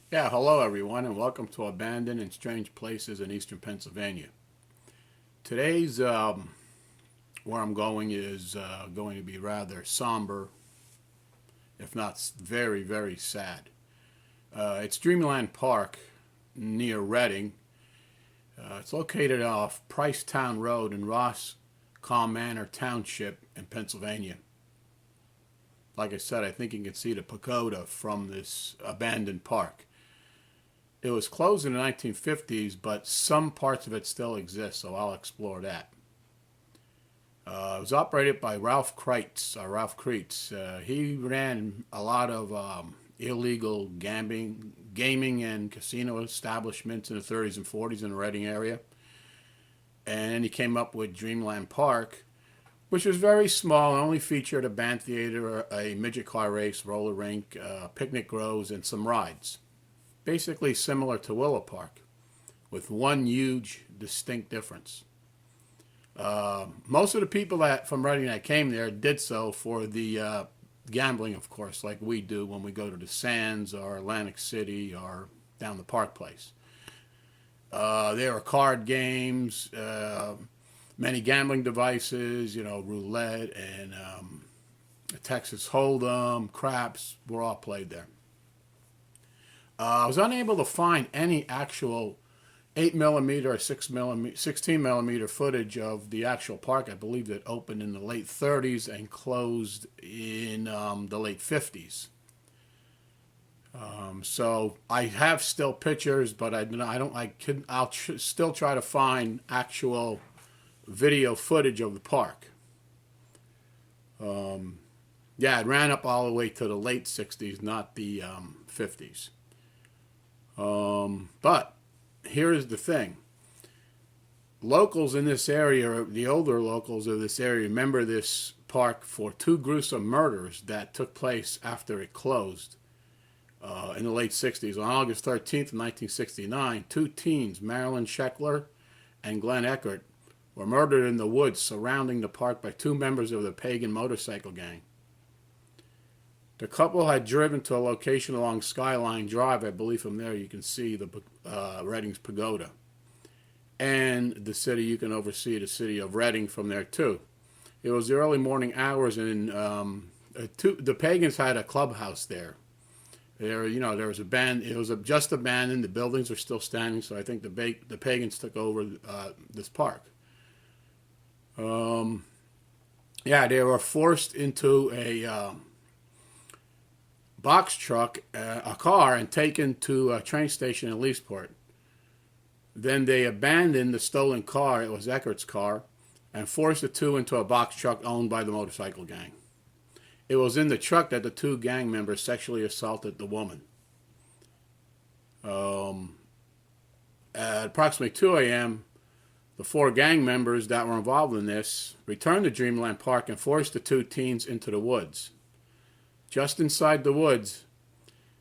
Yeah, hello everyone, and welcome to Abandoned and Strange Places in Eastern Pennsylvania. Today's where I'm going is going to be rather somber, if not very, very sad. It's Dreamland Park near Reading. It's located off Pricetown Road in Roscommon Manor Township in Pennsylvania. Like I said, I think you can see the Pagoda from this abandoned park. It was closed in the 1950s, but some parts of it still exist, so I'll explore that. It was operated by Ralph Kreitz. He ran a lot of illegal gaming and casino establishments in the 30s and 40s in the Reading area. And then he came up with Dreamland Park, which was very small and only featured a band theater, a midget car race, roller rink, picnic groves, and some rides. Basically similar to Willow Park, with one huge distinct difference. Most of the people from Reading that came there did so for the gambling, of course, like we do when we go to the Sands or Atlantic City or down the Park Place. There are card games, many gambling devices, roulette and Texas Hold'em, craps were all played there. I was unable to find any actual 8mm or 16mm footage of the actual park. I believe it opened in the late 30s and closed in the late 50s. So I have still pictures, but I'll still try to find actual video footage of the park. Yeah, it ran up all the way to the late 60s, not the 50s. But here is the thing. Locals in this area, the older locals of this area, remember this park for two gruesome murders that took place after it closed in the late 60s. On August 13th, 1969, two teens, Marilyn Scheckler and Glenn Eckert, were murdered in the woods surrounding the park by two members of the Pagan motorcycle gang. The couple had driven to a location along Skyline Drive. I believe from there you can see the Reading's Pagoda. And the city, you can oversee the city of Reading from there too. It was the early morning hours, and the Pagans had a clubhouse there. There was a band. It was just abandoned. The buildings are still standing, so I think the Pagans took over this park. Yeah, they were forced into a box truck, a car, and taken to a train station in Leesport. Then they abandoned the stolen car, it was Eckert's car, and forced the two into a box truck owned by the motorcycle gang. It was in the truck that the two gang members sexually assaulted the woman. At approximately 2 a.m., the four gang members that were involved in this returned to Dreamland Park and forced the two teens into the woods. Just inside the woods,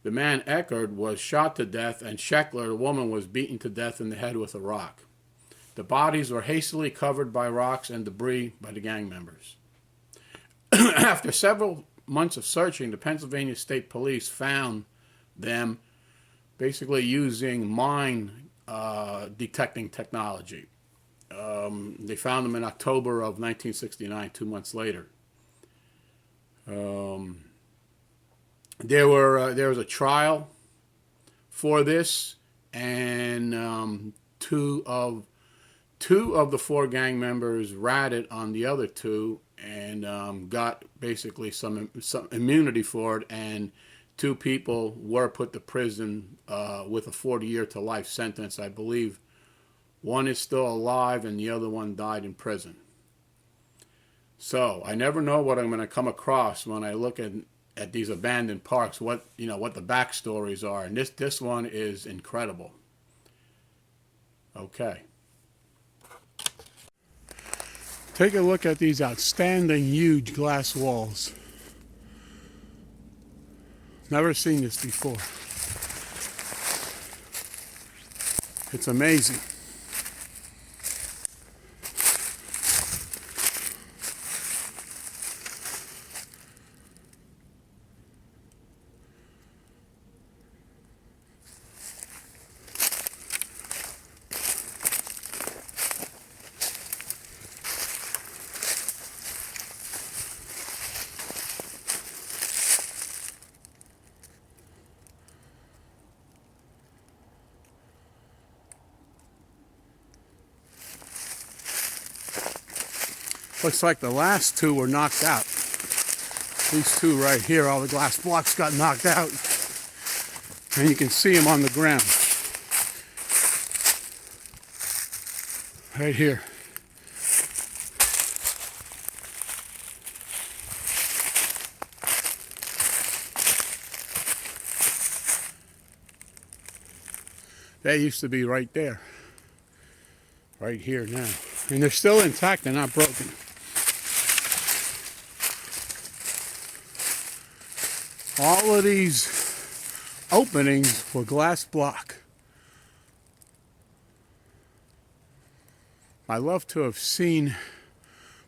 the man Eckert was shot to death, and Scheckler, the woman, was beaten to death in the head with a rock. The bodies were hastily covered by rocks and debris by the gang members. After several months of searching, the Pennsylvania State Police found them basically using mine detecting technology. They found them in October of 1969, 2 months later. There was a trial for this, and two of the four gang members ratted on the other two and got basically some immunity for it, and two people were put to prison with a 40-year to life sentence. I believe one is still alive and the other one died in prison. So I never know what I'm going to come across when I look at these abandoned parks, what the backstories are, and this one is incredible. Okay. Take a look at these outstanding, huge glass walls. Never seen this before. It's amazing. Looks like the last two were knocked out. These two right here, all the glass blocks got knocked out. And you can see them on the ground. Right here. They used to be right there. Right here now. And they're still intact, they're not broken. All of these openings were glass block. I love to have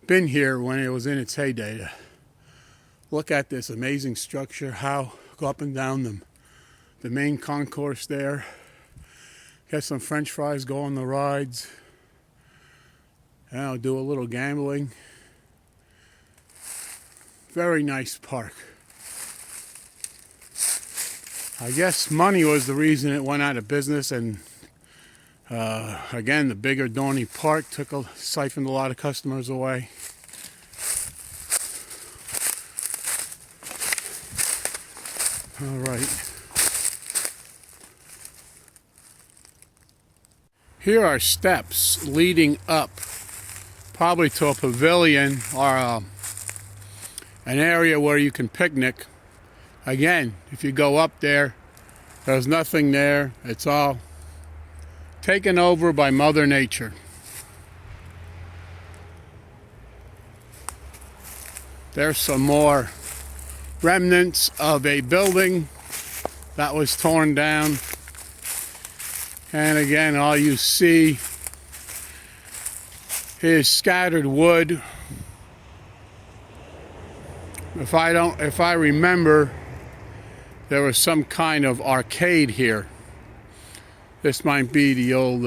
been here when it was in its heyday to look at this amazing structure, how go up and down the main concourse there, get some French fries, go on the rides, and I'll do a little gambling. Very nice park. I guess money was the reason it went out of business, and again, the bigger Dorney Park siphoned a lot of customers away. All right. Here are steps leading up, probably to a pavilion or an area where you can picnic. Again, if you go up there, there's nothing there. It's all taken over by Mother Nature. There's some more remnants of a building that was torn down. And again, all you see is scattered wood. If I remember, there was some kind of arcade here. This might be the old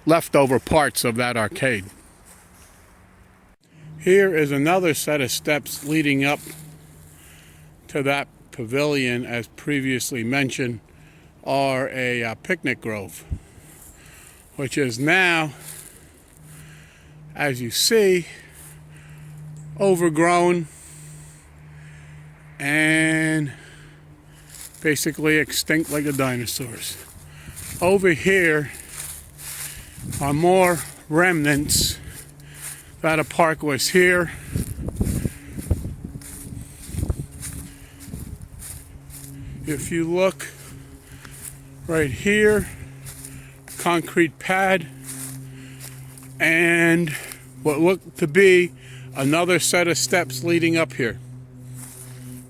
leftover parts of that arcade. Here is another set of steps leading up to that pavilion, as previously mentioned, or a picnic grove, which is now, as you see, overgrown and basically extinct like the dinosaurs. Over here are more remnants that a park was here. If you look right here, concrete pad, and what looked to be another set of steps leading up here.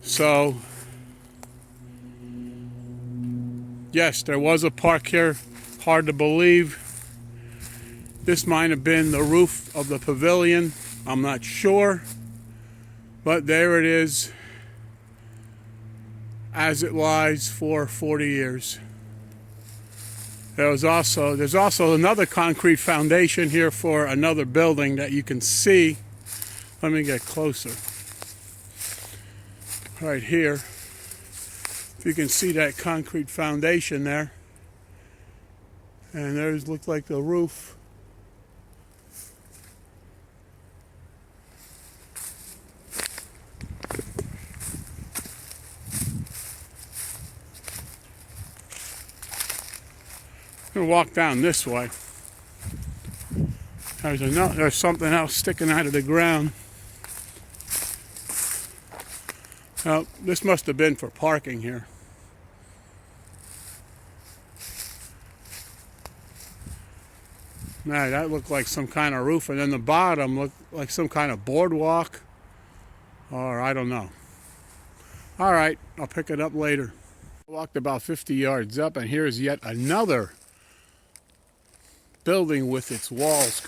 So, yes, there was a park here. Hard to believe. This might have been the roof of the pavilion. I'm not sure. But there it is, as it lies for 40 years. There's also another concrete foundation here for another building that you can see. Let me get closer. Right here. If you can see that concrete foundation there. And there's looks like the roof. I'm gonna walk down this way. There's something else sticking out of the ground. Now, this must have been for parking here. Now, that looked like some kind of roof, and then the bottom looked like some kind of boardwalk, or I don't know. All right, I'll pick it up later. I walked about 50 yards up, and here's yet another building with its walls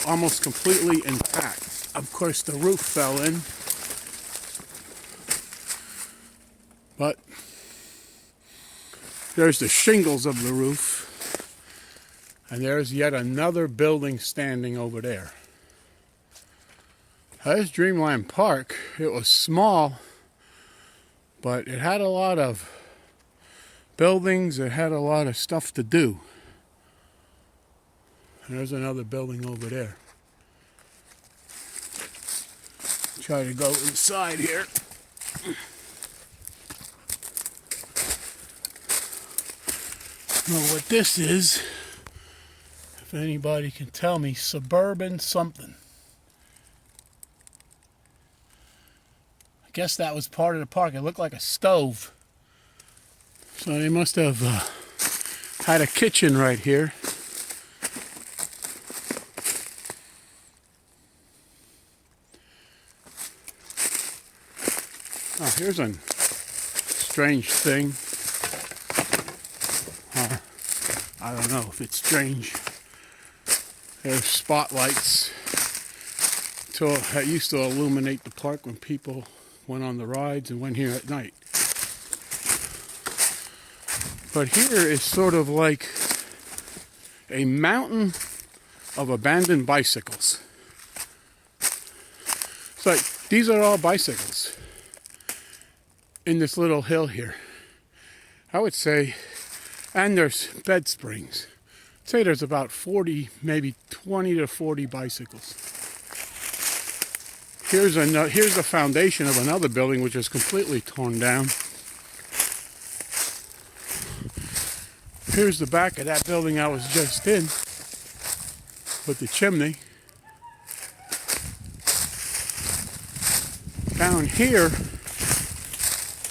almost completely intact. Of course, the roof fell in, but there's the shingles of the roof, and there's yet another building standing over there. There's Dreamland Park. It was small, but it had a lot of buildings. It had a lot of stuff to do. There's another building over there. Try to go inside here. Know what this is? If anybody can tell me, suburban something. I guess that was part of the park. It looked like a stove. So they must have had a kitchen right here. Oh, here's a strange thing. I don't know if it's strange. There's spotlights that used to illuminate the park when people went on the rides and went here at night. But here is sort of like a mountain of abandoned bicycles. It's like these are all bicycles in this little hill here. I would say, and there's bed springs. I'd say there's about 40, maybe 20 to 40 bicycles. Here's the foundation of another building which is completely torn down. Here's the back of that building I was just in with the chimney. Down here,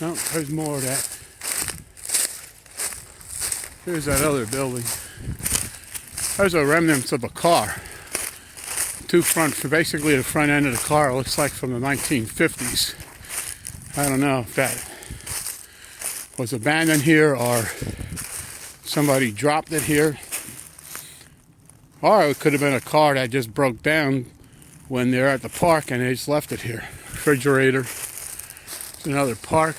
no, there's more of that. Here's that other building. There's a remnants of a car. Basically the front end of the car looks like from the 1950s. I don't know if that was abandoned here or somebody dropped it here. Or it could have been a car that just broke down when they're at the park and they just left it here. Refrigerator. It's another park.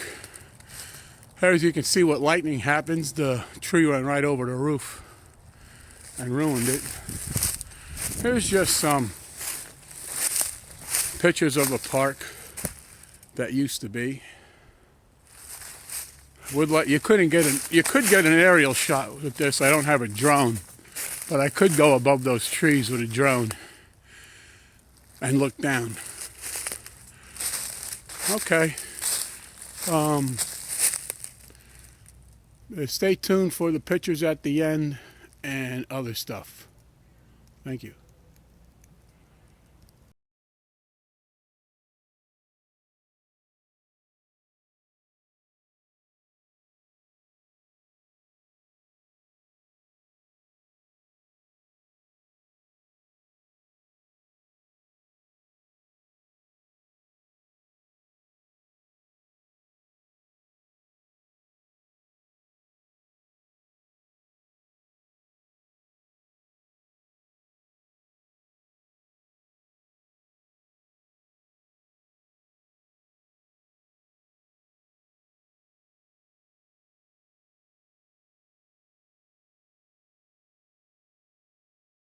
As you can see, what lightning happens, the tree went right over the roof and ruined it. Here's just some pictures of a park that used to be. You could get an aerial shot with this. I don't have a drone, but I could go above those trees with a drone and look down. Okay. Stay tuned for the pictures at the end and other stuff. Thank you.